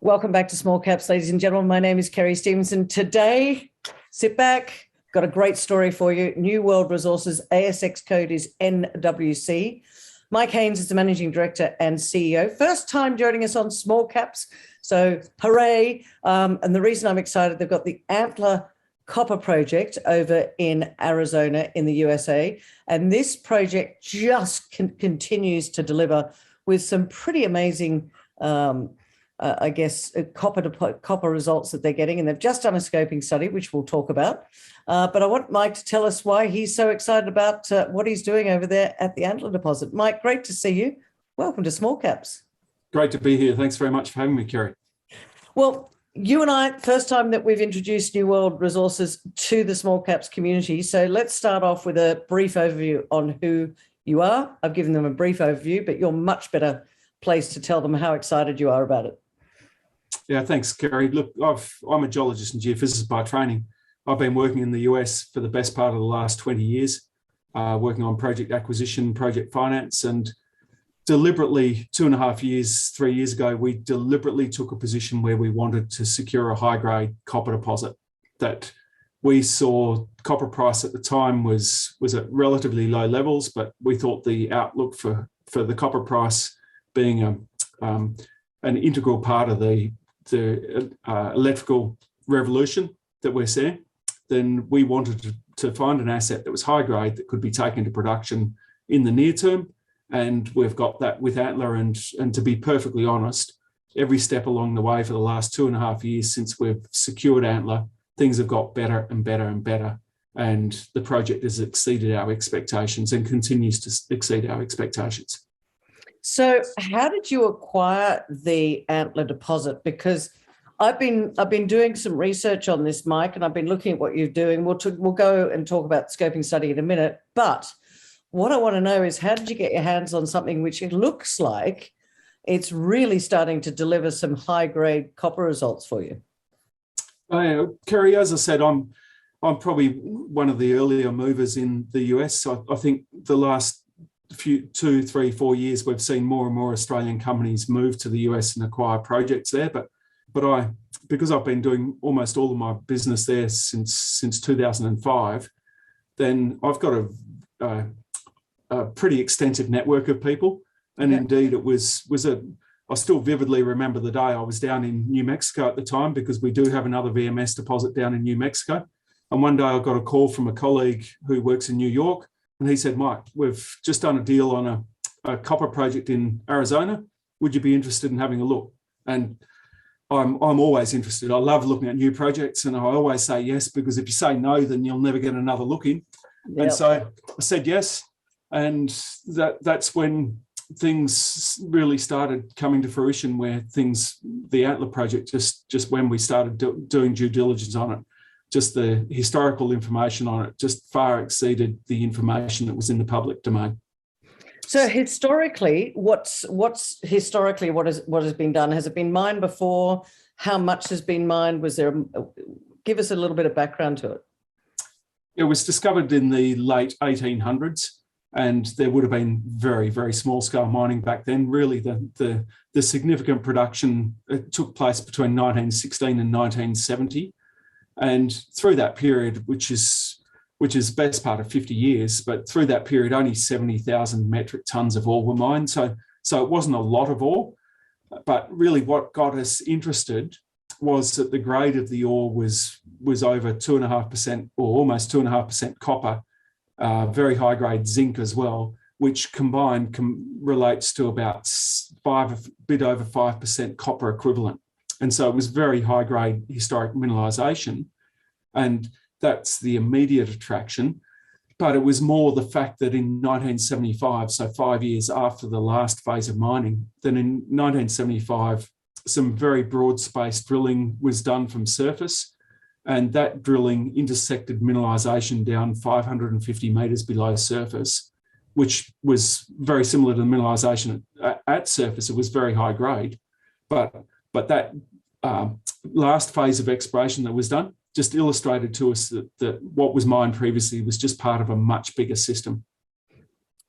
Welcome back to Small Caps, ladies and gentlemen. My name is Kerry Stevenson. Today, sit back, got a great story for you. New World Resources, ASX code is NWC. Mike Haynes is the Managing Director and CEO. First time joining us on Small Caps, so hooray. And the reason I'm excited, they've got the Antler copper project over in Arizona in the USA. And this project just continues to deliver with some pretty amazing copper results that they're getting, and they've just done a scoping study, which we'll talk about. But I want Mike to tell us why he's so excited about what he's doing over there at the Antler deposit. Mike, great to see you. Welcome to Small Caps. Great to be here. Thanks very much for having me, Kerry. Well, you and I, first time that we've introduced New World Resources to the Small Caps community. So let's start off with a brief overview on who you are. I've given them a brief overview, but you're much better placed to tell them how excited you are about it. Yeah, thanks, Kerry. Look, I'm a geologist and geophysicist by training. I've been working in the US for the best part of the last 20 years, working on project acquisition, project finance, and deliberately 3 years ago, we deliberately took a position where we wanted to secure a high-grade copper deposit that we saw. Copper price at the time was at relatively low levels, but we thought the outlook for the copper price being an integral part of the electrical revolution that we're seeing, then we wanted to find an asset that was high grade that could be taken to production in the near term. And we've got that with Antler. And to be perfectly honest, every step along the way for the last 2.5 years since we've secured Antler, things have got better and better and better. And the project has exceeded our expectations and continues to exceed our expectations. So how did you acquire the Antler deposit? Because I've been doing some research on this, Mike, and I've been looking at what you're doing. We'll go and talk about the scoping study in a minute. But what I want to know is, how did you get your hands on something which it looks like it's really starting to deliver some high-grade copper results for you? Kerry, as I said, I'm probably one of the earlier movers in the US. I think the last 2, 3, 4 years, we've seen more and more Australian companies move to the US and acquire projects there. But because I've been doing almost all of my business there since 2005, then I've got a pretty extensive network of people. And indeed, I still vividly remember the day I was down in New Mexico at the time, because we do have another VMS deposit down in New Mexico. And one day I got a call from a colleague who works in New York. And he said, "Mike, we've just done a deal on a copper project in Arizona. Would you be interested in having a look?" And I'm always interested. I love looking at new projects, and I always say yes, because if you say no, then you'll never get another look in. Yep. And so I said yes. And that's when things really started coming to fruition, where the Antler project, just when we started doing due diligence on it, just the historical information on it just far exceeded the information that was in the public domain. So historically, what has been done? Has it been mined before? How much has been mined? Give us a little bit of background to it. It was discovered in the late 1800s, and there would have been very, very small scale mining back then. Really, the significant production took place between 1916 and 1970. And through that period, which is best part of 50 years, but through that period, only 70,000 metric tons of ore were mined. So it wasn't a lot of ore, but really what got us interested was that the grade of the ore was over 2.5% or almost 2.5% copper, very high grade zinc as well, which combined relates to about a bit over 5% copper equivalent. And so it was very high grade historic mineralisation, and that's the immediate attraction. But it was more the fact that in 1975, so 5 years after the last phase of mining, then in 1975, some very broad space drilling was done from surface, and that drilling intersected mineralisation down 550 metres below surface, which was very similar to the mineralisation at surface. It was very high grade, but that last phase of exploration that was done just illustrated to us that what was mined previously was just part of a much bigger system.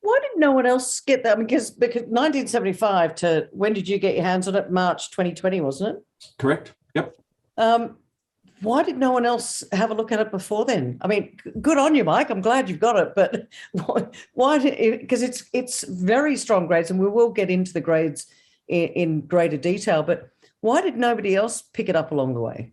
Why did no one else get that? Because 1975 to when did you get your hands on it? March 2020, wasn't it? Correct. Yep. Why did no one else have a look at it before then? I mean, good on you, Mike. I'm glad you've got it, but why? Because it's very strong grades, and we will get into the grades in greater detail. But why did nobody else pick it up along the way?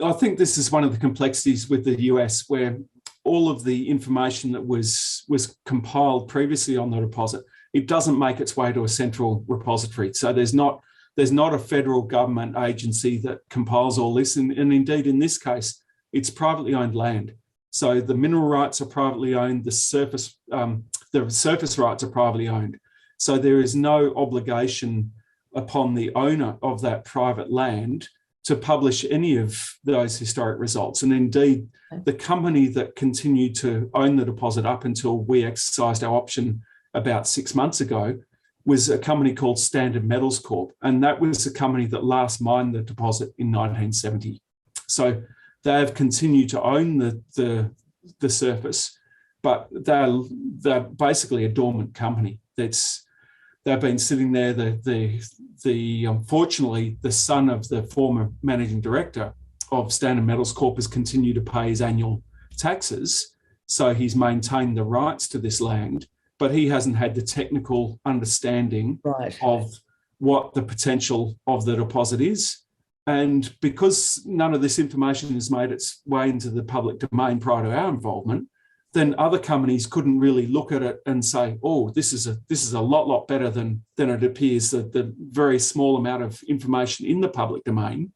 I think this is one of the complexities with the US, where all of the information that was compiled previously on the deposit, it doesn't make its way to a central repository. So there's not a federal government agency that compiles all this. And indeed, in this case, it's privately owned land. So the mineral rights are privately owned, the surface rights are privately owned. So there is no obligation upon the owner of that private land to publish any of those historic results. And indeed, the company that continued to own the deposit up until we exercised our option about 6 months ago was a company called Standard Metals Corp. And that was the company that last mined the deposit in 1970. So they have continued to own the surface, but they're basically a dormant company. They've been sitting there. Unfortunately, the son of the former managing director of Standard Metals Corp has continued to pay his annual taxes. So he's maintained the rights to this land, but he hasn't had the technical understanding of what the potential of the deposit is. And because none of this information has made its way into the public domain prior to our involvement, then other companies couldn't really look at it and say, oh, this is a lot better than it appears. That the very small amount of information in the public domain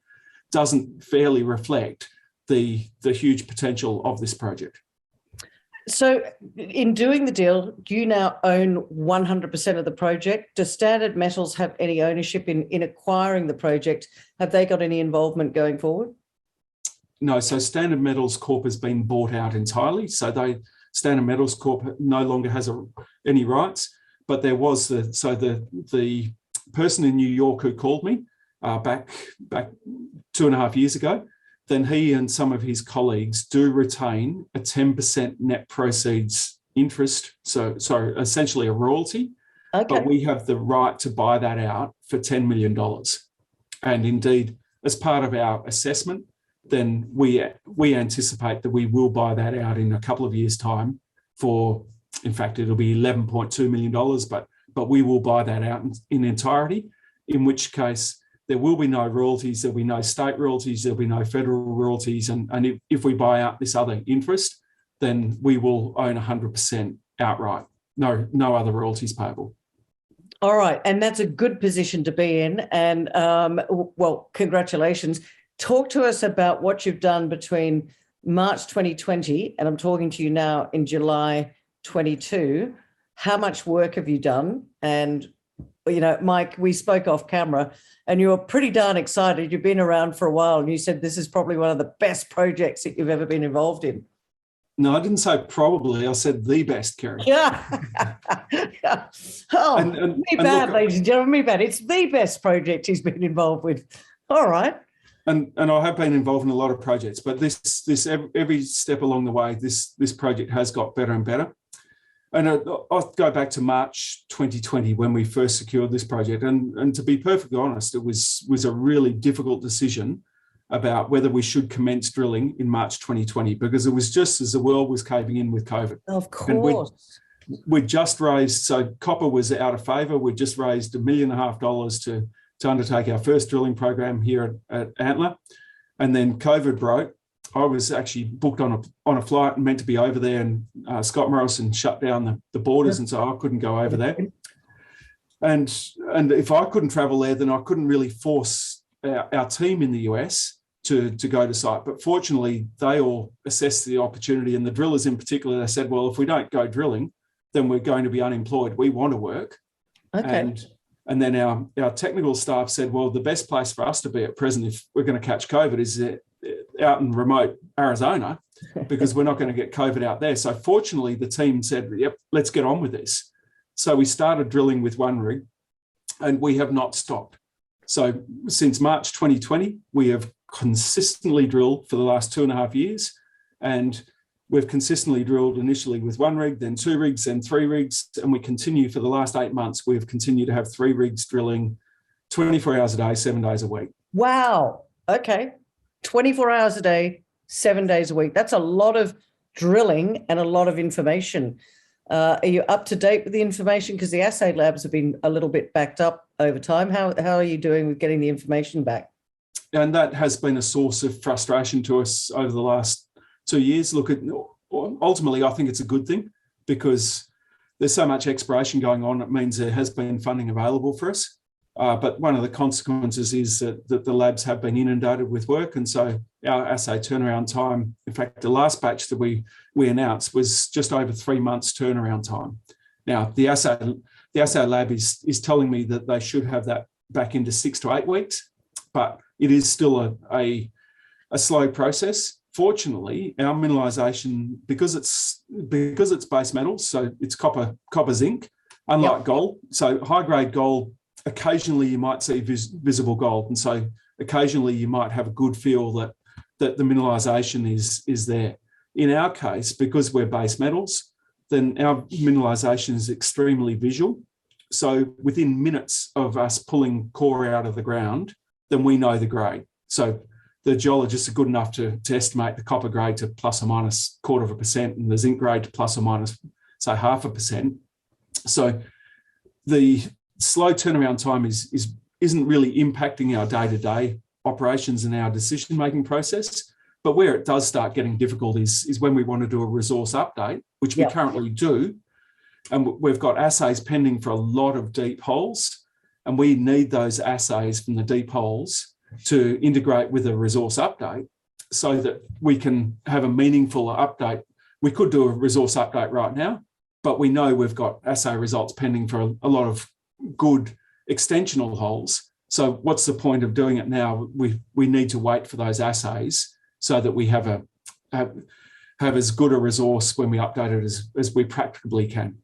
doesn't fairly reflect the huge potential of this project. So in doing the deal, do you now own 100% of the project? Does Standard Metals have any ownership in acquiring the project? Have they got any involvement going forward? No, so Standard Metals Corp has been bought out entirely. So Standard Metals Corp no longer has any rights, but there was the person in New York who called me back 2.5 years ago. Then he and some of his colleagues do retain a 10% net proceeds interest, so essentially a royalty. Okay. But we have the right to buy that out for $10 million. And indeed, as part of our assessment, then we anticipate that we will buy that out in a couple of years' time for, in fact, it'll be $11.2 million, but we will buy that out in entirety, in which case there will be no royalties, there'll be no state royalties, there'll be no federal royalties. And if we buy out this other interest, then we will own 100% outright. No other royalties payable. All right. And that's a good position to be in. And well, congratulations. Talk to us about what you've done between March 2020, and I'm talking to you now in July 22. How much work have you done? And, you know, Mike, we spoke off camera and you were pretty darn excited. You've been around for a while and you said this is probably one of the best projects that you've ever been involved in. No, I didn't say probably. I said the best, Kerry. Yeah. Oh, me bad, ladies and gentlemen, me bad. It's the best project he's been involved with. All right. And I have been involved in a lot of projects, but this every step along the way, this project has got better and better. And I'll go back to March 2020 when we first secured this project. And to be perfectly honest, it was a really difficult decision about whether we should commence drilling in March 2020, because it was just as the world was caving in with COVID. Of course. We'd just raised, so copper was out of favour. We'd just raised $1.5 million to undertake our first drilling program here at Antler. And then COVID broke. I was actually booked on a flight and meant to be over there, and Scott Morrison shut down the borders, and so I couldn't go over there. And if I couldn't travel there, then I couldn't really force our team in the US to go to site. But fortunately, they all assessed the opportunity, and the drillers in particular, they said, well, if we don't go drilling, then we're going to be unemployed. We want to work. Okay. And then our technical staff said, well, the best place for us to be at present if we're going to catch COVID is out in remote Arizona, because we're not going to get COVID out there. So fortunately, the team said, yep, let's get on with this. So we started drilling with one rig, and we have not stopped. So since March 2020, we have consistently drilled for the last 2.5 years. And We've consistently drilled initially with 1 rig, then 2 rigs, then 3 rigs, and we continue for the last 8 months. We've continued to have 3 rigs drilling 24 hours a day, 7 days a week. Wow. Okay. 24 hours a day, 7 days a week. That's a lot of drilling and a lot of information. Are you up to date with the information? Because the assay labs have been a little bit backed up over time. How are you doing with getting the information back? And that has been a source of frustration to us over the last 2 years. Look, ultimately, I think it's a good thing because there's so much exploration going on. It means there has been funding available for us. But one of the consequences is that the labs have been inundated with work. And so our assay turnaround time, in fact, the last batch that we announced was just over 3 months turnaround time. Now, the assay lab is telling me that they should have that back into 6 to 8 weeks, but it is still a slow process. Fortunately, our mineralisation, because it's base metals, so it's copper, zinc, unlike gold. So high-grade gold, occasionally you might see visible gold, and so occasionally you might have a good feel that the mineralisation is there. In our case, because we're base metals, then our mineralisation is extremely visual. So within minutes of us pulling core out of the ground, then we know the grade. So the geologists are good enough to estimate the copper grade to plus or minus 0.25% and the zinc grade to plus or minus, say, 0.5%. So the slow turnaround time isn't really impacting our day-to-day operations and our decision-making process. But where it does start getting difficult is when we want to do a resource update, which we currently do. And we've got assays pending for a lot of deep holes. And we need those assays from the deep holes to integrate with a resource update so that we can have a meaningful update. We could do a resource update right now, but we know we've got assay results pending for a lot of good extensional holes. So what's the point of doing it now? We need to wait for those assays so that we have as good a resource when we update it as we practically can.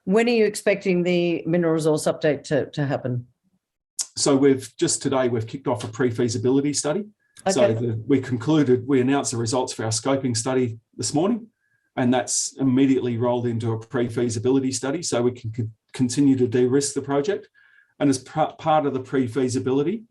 When are you expecting the mineral resource update to happen? So we've kicked off a pre-feasibility study. Okay. So we announced the results for our scoping study this morning, and that's immediately rolled into a pre-feasibility study so we can continue to de-risk the project. And as part of the pre-feasibility,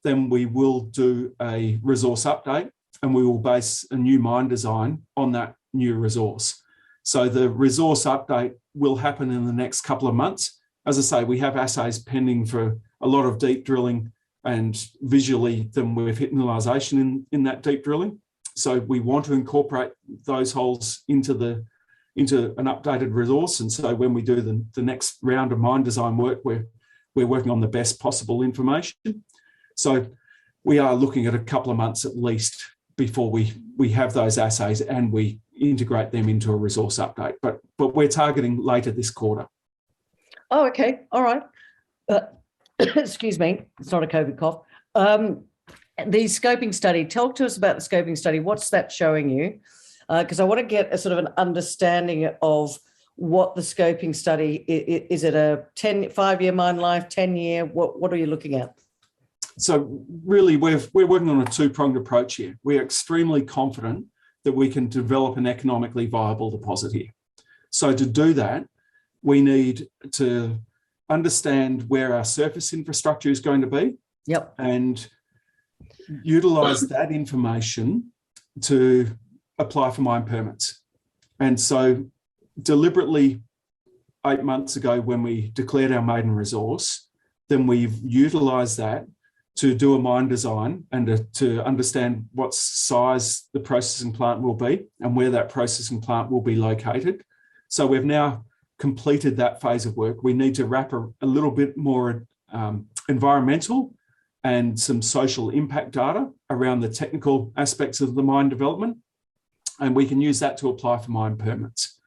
then we will do a resource update and we will base a new mine design on that new resource. So the resource update will happen in the next couple of months. As I say, we have assays pending for a lot of deep drilling, and visually then we've hit mineralisation in that deep drilling. So we want to incorporate those holes into an updated resource. And so when we do the next round of mine design work, we're working on the best possible information. So we are looking at a couple of months at least before we have those assays and we integrate them into a resource update. But we're targeting later this quarter. Oh, okay. All right. Excuse me. It's not a COVID cough. The scoping study, talk to us about the scoping study. What's that showing you? Because I want to get a sort of an understanding of what the scoping study is. It a 5-year mine life, 10-year? What are you looking at? So really, we're working on a two-pronged approach here. We're extremely confident that we can develop an economically viable deposit here. So to do that, we need to understand where our surface infrastructure is going to be. Yep. And utilise that information to apply for mine permits. And so deliberately 8 months ago when we declared our maiden resource, then we've utilised that to do a mine design and to understand what size the processing plant will be and where that processing plant will be located. So we've now completed that phase of work. We need to wrap a little bit more environmental and some social impact data around the technical aspects of the mine development, and we can use that to apply for mine permits.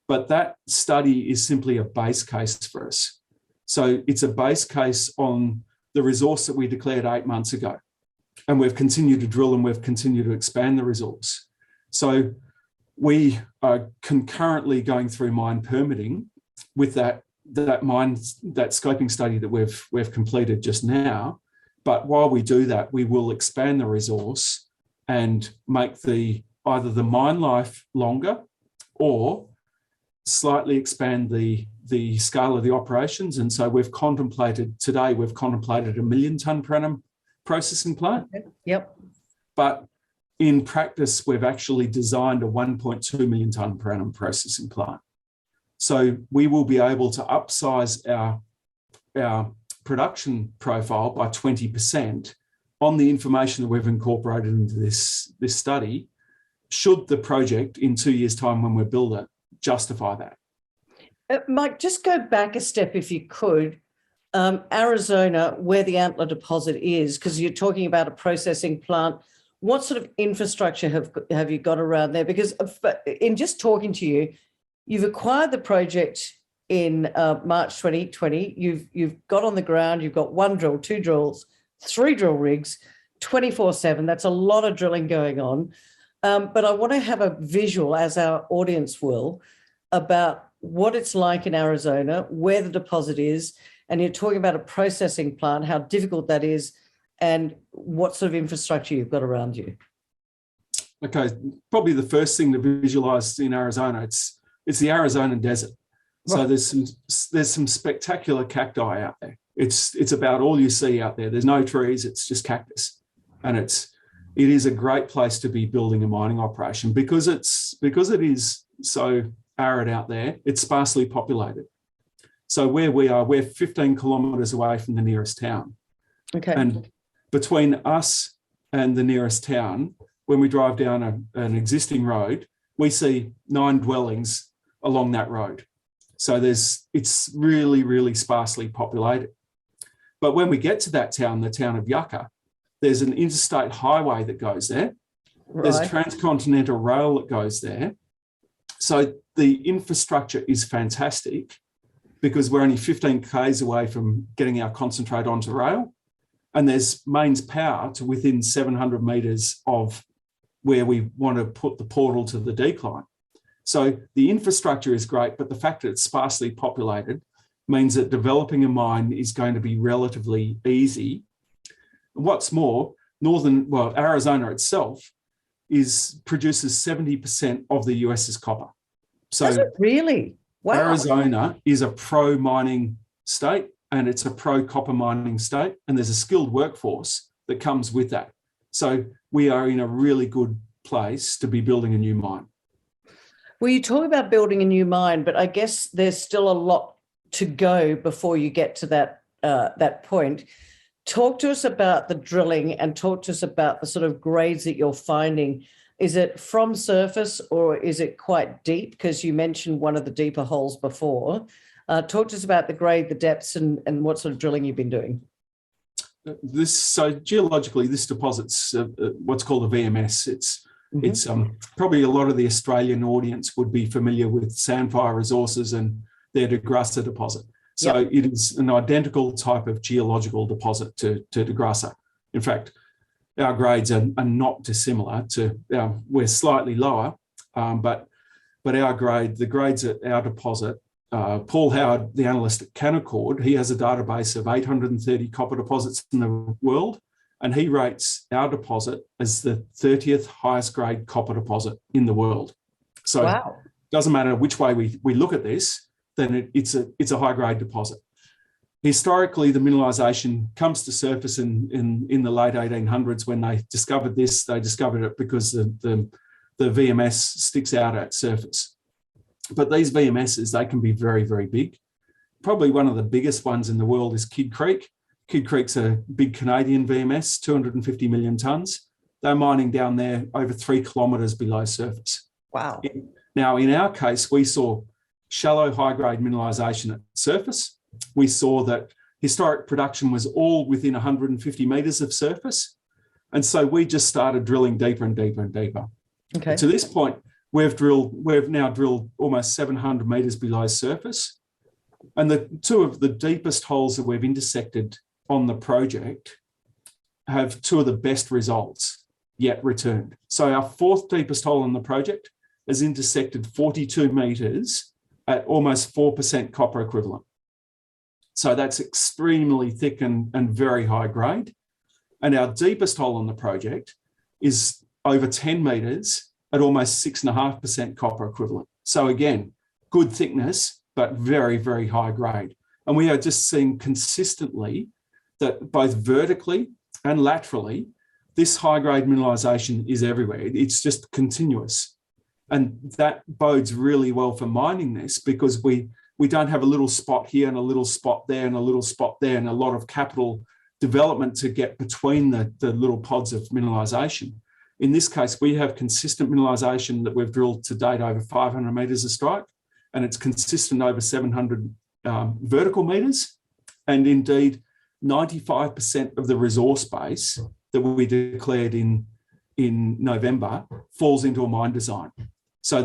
But that study is simply a base case for us. So it's a base case on the resource that we declared 8 months ago, and we've continued to drill and we've continued to expand the resource. So we are concurrently going through mine permitting with that scoping study that we've completed just now. But while we do that, we will expand the resource and make the either the mine life longer or slightly expand the scale of the operations. And so we've contemplated a 1 million tonne per annum processing plant. Yep. But in practice, we've actually designed a 1.2 million tonne per annum processing plant. So we will be able to upsize our production profile by 20% on the information that we've incorporated into this study, should the project in 2 years' time when we build it justify that. Mike, just go back a step if you could. Arizona, where the Antler deposit is, because you're talking about a processing plant. What sort of infrastructure have you got around there? Because in just talking to you, you've acquired the project in March 2020. You've got on the ground, you've got 1 drill, 2 drills, 3 drill rigs, 24/7. That's a lot of drilling going on. But I want to have a visual, as our audience will, about what it's like in Arizona, where the deposit is, and you're talking about a processing plant, how difficult that is, and what sort of infrastructure you've got around you. Okay, probably the first thing to visualize in Arizona, it's the Arizona desert. So there's some spectacular cacti out there. It's about all you see out there. There's no trees, it's just cactus. And it is a great place to be building a mining operation because it is so arid out there. It's sparsely populated. So where we are, we're 15 kilometres away from the nearest town. Okay. And between us and the nearest town, when we drive down an existing road, we see 9 dwellings along that road. So it's really, really sparsely populated. But when we get to that town, the town of Yucca, there's an interstate highway that goes there. Right. There's transcontinental rail that goes there. So the infrastructure is fantastic because we're only 15 k's away from getting our concentrate onto rail. And there's mains power to within 700 metres of where we want to put the portal to the decline. So the infrastructure is great, but the fact that it's sparsely populated means that developing a mine is going to be relatively easy. What's more, Arizona itself produces 70% of the US's copper. So does it really? Wow. Arizona is a pro-mining state and it's a pro-copper mining state, and there's a skilled workforce that comes with that. So we are in a really good place to be building a new mine. Well, you talk about building a new mine, but I guess there's still a lot to go before you get to that point. Talk to us about the drilling and talk to us about the sort of grades that you're finding. Is it from surface or is it quite deep? Because you mentioned one of the deeper holes before. Talk to us about the grade, the depths, and what sort of drilling you've been doing. So geologically, this deposit's what's called a VMS. It's probably a lot of the Australian audience would be familiar with Sandfire Resources and their De Grassa deposit. So It is an identical type of geological deposit to De Grassa. In fact, our grades are not dissimilar to we're slightly lower, but the grades at our deposit, Paul Howard, the analyst at Canaccord, he has a database of 830 copper deposits in the world, and he rates our deposit as the 30th highest grade copper deposit in the world. So It doesn't matter which way we look at this, then it's a high grade deposit. Historically, the mineralisation comes to surface in the late 1800s. When they discovered this, they discovered it because the VMS sticks out at surface. But these VMSs, they can be very, very big. Probably one of the biggest ones in the world is Kidd Creek. Kidd Creek's a big Canadian VMS, 250 million tonnes. They're mining down there over 3 kilometres below surface. Wow. Now, in our case, we saw shallow, high-grade mineralisation at surface. We saw that historic production was all within 150 metres of surface. And so we just started drilling deeper and deeper and deeper. Okay. To this point, we've now drilled almost 700 metres below surface. And the 2 of the deepest holes that we've intersected on the project have 2 of the best results yet returned. So our 4th deepest hole in the project has intersected 42 metres at almost 4% copper equivalent. So that's extremely thick and very high grade. And our deepest hole in the project is over 10 metres at almost 6.5% copper equivalent. So again, good thickness, but very, very high grade. And we are just seeing consistently that both vertically and laterally, this high grade mineralization is everywhere. It's just continuous. And that bodes really well for mining this, because we don't have a little spot here and a little spot there and a little spot there and a lot of capital development to get between the little pods of mineralization. In this case, we have consistent mineralization that we've drilled to date over 500 meters of strike, and it's consistent over 700 vertical meters. And indeed, 95% of the resource base that we declared in November falls into a mine design. So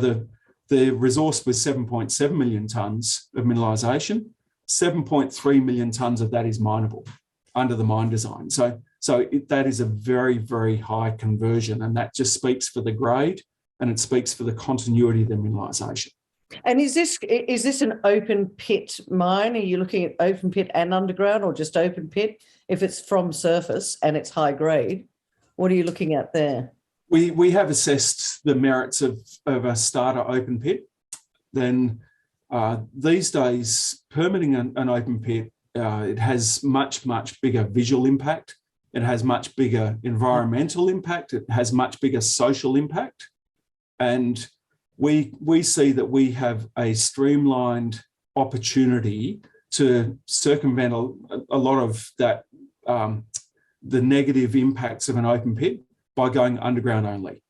the resource was 7.7 million tonnes of mineralisation. 7.3 million tonnes of that is mineable under the mine design. So that is a very, very high conversion, and that just speaks for the grade, and it speaks for the continuity of the mineralisation. And is this an open pit mine? Are you looking at open pit and underground, or just open pit? If it's from surface and it's high grade, what are you looking at there? We have assessed the merits of a starter open pit. Then these days, permitting an open pit, it has much, much bigger visual impact. It has much bigger environmental impact. It has much bigger social impact. And we see that we have a streamlined opportunity to circumvent a lot of that, the negative impacts of an open pit by going underground only.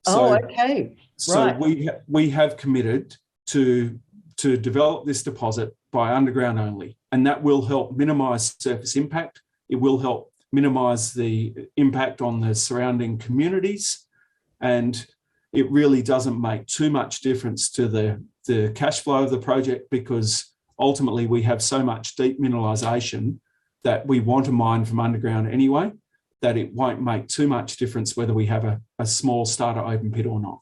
So, okay. So right. we have committed to develop this deposit by underground only, and that will help minimise surface impact. It will help minimise the impact on the surrounding communities, and it really doesn't make too much difference to the cash flow of the project, because ultimately we have so much deep mineralisation that we want to mine from underground anyway, that it won't make too much difference whether we have a small starter open pit or not.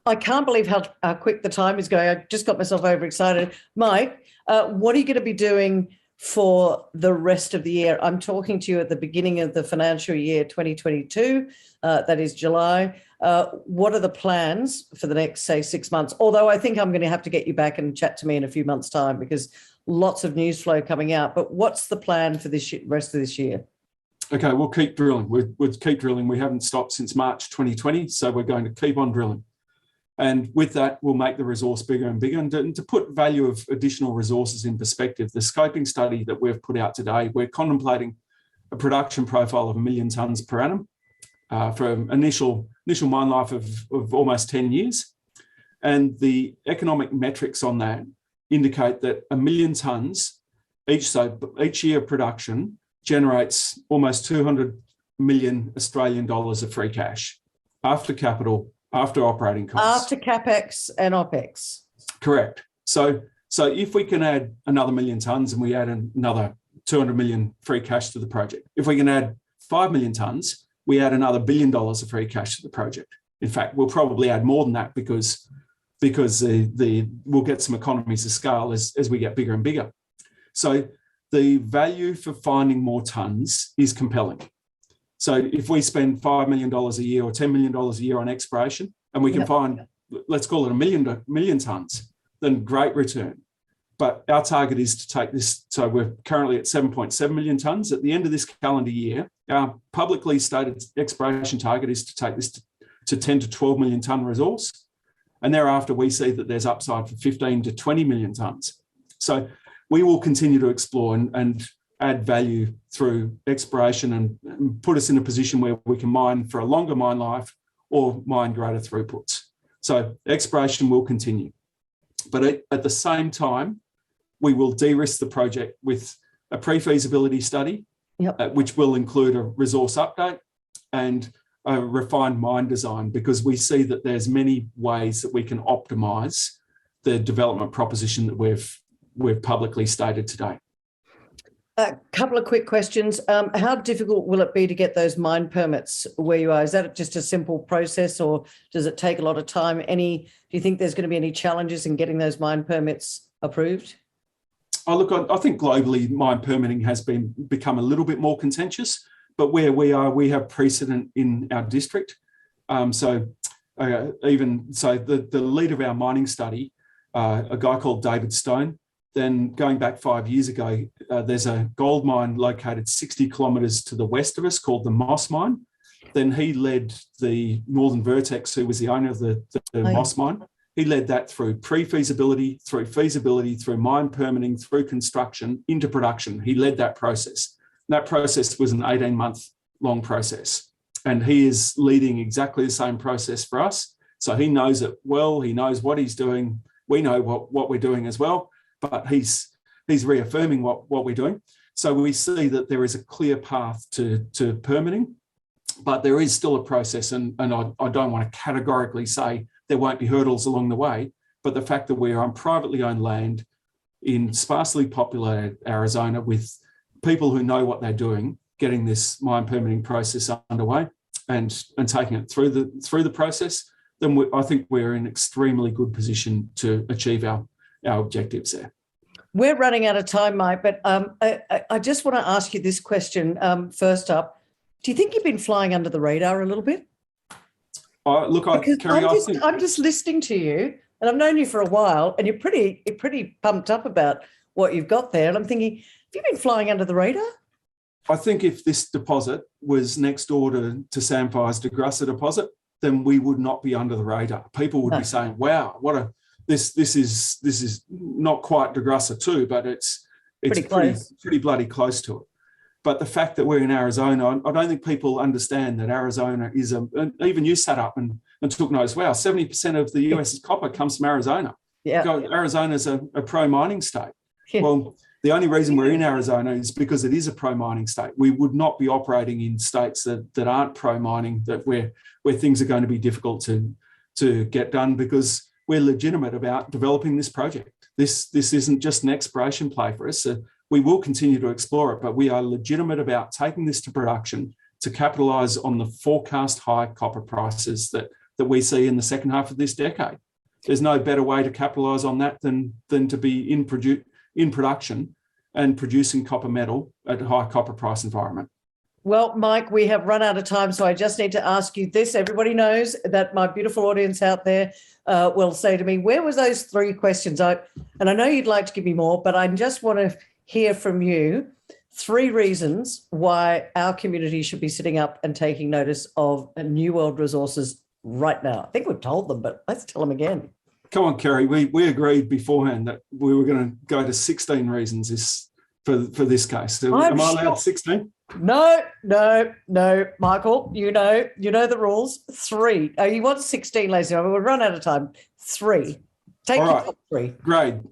I can't believe how quick the time is going. I just got myself overexcited. Mike, what are you going to be doing for the rest of the year? I'm talking to you at the beginning of the financial year 2022, that is July. What are the plans for the next, say, 6 months? Although I think I'm going to have to get you back and chat to me in a few months' time, because lots of news flow coming out. But what's the plan for this rest of this year? Okay, we'll keep drilling. We'll keep drilling. We haven't stopped since March 2020, so we're going to keep on drilling. And with that, we'll make the resource bigger and bigger. And to put value of additional resources in perspective, the scoping study that we've put out today, we're contemplating a production profile of 1 million tonnes per annum for an initial mine life of almost 10 years. And the economic metrics on that indicate that 1 million tonnes each year of production generates almost 200 million Australian dollars of free cash after capital, after operating costs. After CapEx and OpEx. Correct. So if we can add another 1 million tonnes and we add another 200 million free cash to the project, if we can add 5 million tonnes, we add another $1 billion of free cash to the project. In fact, we'll probably add more than that because we'll get some economies of scale as we get bigger and bigger. So the value for finding more tonnes is compelling. So if we spend $5 million a year or $10 million a year on exploration, and we can find, let's call it a million tonnes, then great return. But our target is to take this, so we're currently at 7.7 million tonnes. At the end of this calendar year, our publicly stated exploration target is to take this to 10 to 12 million tonne resource. And thereafter, we see that there's upside for 15 to 20 million tonnes. So we will continue to explore and add value through exploration and put us in a position where we can mine for a longer mine life or mine greater throughputs. So exploration will continue. But at the same time, we will de-risk the project with a pre-feasibility study, which will include a resource update and a refined mine design, because we see that there's many ways that we can optimise the development proposition that we've publicly stated today. A couple of quick questions. How difficult will it be to get those mine permits where you are? Is that just a simple process, or does it take a lot of time? Do you think there's going to be any challenges in getting those mine permits approved? Oh, look, I think globally mine permitting has become a little bit more contentious, but where we are, we have precedent in our district. So even so, the lead of our mining study, a guy called David Stone, then going back 5 years ago, there's a gold mine located 60 kilometres to the west of us called the Moss Mine. Then he led the Northern Vertex, who was the owner of the Moss Mine. He led that through pre-feasibility, through feasibility, through mine permitting, through construction, into production. He led that process. And that process was an 18-month-long process. And he is leading exactly the same process for us. So he knows it well. He knows what he's doing. We know what we're doing as well. But he's reaffirming what we're doing. So we see that there is a clear path to permitting, but there is still a process. And I don't want to categorically say there won't be hurdles along the way, but the fact that we're on privately owned land in sparsely populated Arizona with people who know what they're doing, getting this mine permitting process underway and taking it through the process, then I think we're in extremely good position to achieve our objectives there. We're running out of time, Mike, but I just want to ask you this question first up. Do you think you've been flying under the radar a little bit? Look, I'm just listening to you, and I've known you for a while, and you're pretty pumped up about what you've got there. And I'm thinking, have you been flying under the radar? I think if this deposit was next door to Samfire's DeGrussa deposit, then we would not be under the radar. People would be saying, "Wow, this is not quite DeGrussa 2, but it's pretty bloody close to it." But the fact that we're in Arizona, I don't think people understand that Arizona is even you sat up and took notice, wow, 70% of the US's copper comes from Arizona. Yeah. Arizona's a pro-mining state. Yeah. Well, the only reason we're in Arizona is because it is a pro-mining state. We would not be operating in states that aren't pro-mining, that where things are going to be difficult to get done, because we're legitimate about developing this project. This isn't just an exploration play for us. We will continue to explore it, but we are legitimate about taking this to production to capitalise on the forecast high copper prices that we see in the second half of this decade. There's no better way to capitalise on that than to be in production and producing copper metal at a high copper price environment. Well, Mike, we have run out of time, so I just need to ask you this. Everybody knows that my beautiful audience out there will say to me, where was those 3 questions? And I know you'd like to give me more, but I just want to hear from you 3 reasons why our community should be sitting up and taking notice of New World Resources right now. I think we've told them, but let's tell them again. Come on, Kerry. We agreed beforehand that we were going to go to 16 reasons for this case. So am I allowed 16? No, Michael. You know the rules. 3. You want 16, ladies and gentlemen. We'll run out of time. 3. Take your top 3.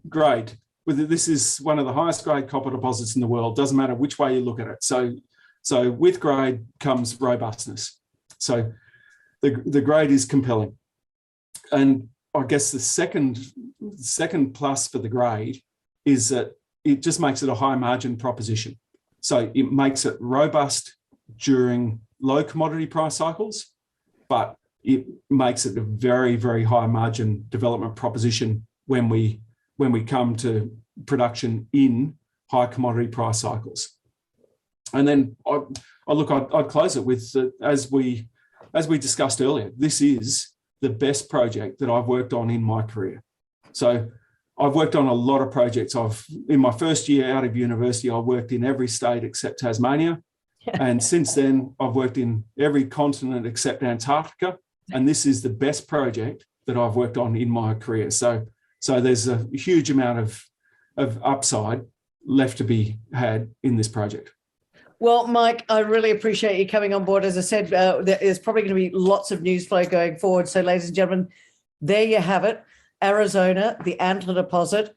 Grade. This is one of the highest grade copper deposits in the world. Doesn't matter which way you look at it. So with grade comes robustness. So the grade is compelling. And I guess the second plus for the grade is that it just makes it a high margin proposition. So it makes it robust during low commodity price cycles, but it makes it a very, very high margin development proposition when we come to production in high commodity price cycles. And then I'd close it with, as we discussed earlier, this is the best project that I've worked on in my career. So I've worked on a lot of projects. In my first year out of university, I worked in every state except Tasmania. And since then, I've worked in every continent except Antarctica. And this is the best project that I've worked on in my career. So there's a huge amount of upside left to be had in this project. Well, Mike, I really appreciate you coming on board. As I said, there's probably going to be lots of news flow going forward. So, ladies and gentlemen, there you have it. Arizona, the Antler deposit.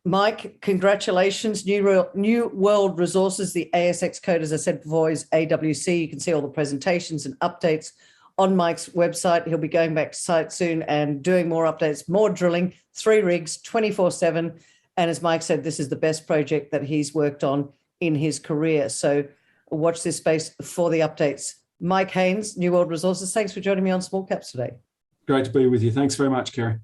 Mike, congratulations. New World Resources, the ASX code, as I said before, is AWC. You can see all the presentations and updates on Mike's website. He'll be going back to site soon and doing more updates, more drilling, 3 rigs, 24/7. And as Mike said, this is the best project that he's worked on in his career. So watch this space for the updates. Mike Haynes, New World Resources, thanks for joining me on Small Caps today. Great to be with you. Thanks very much, Kerry.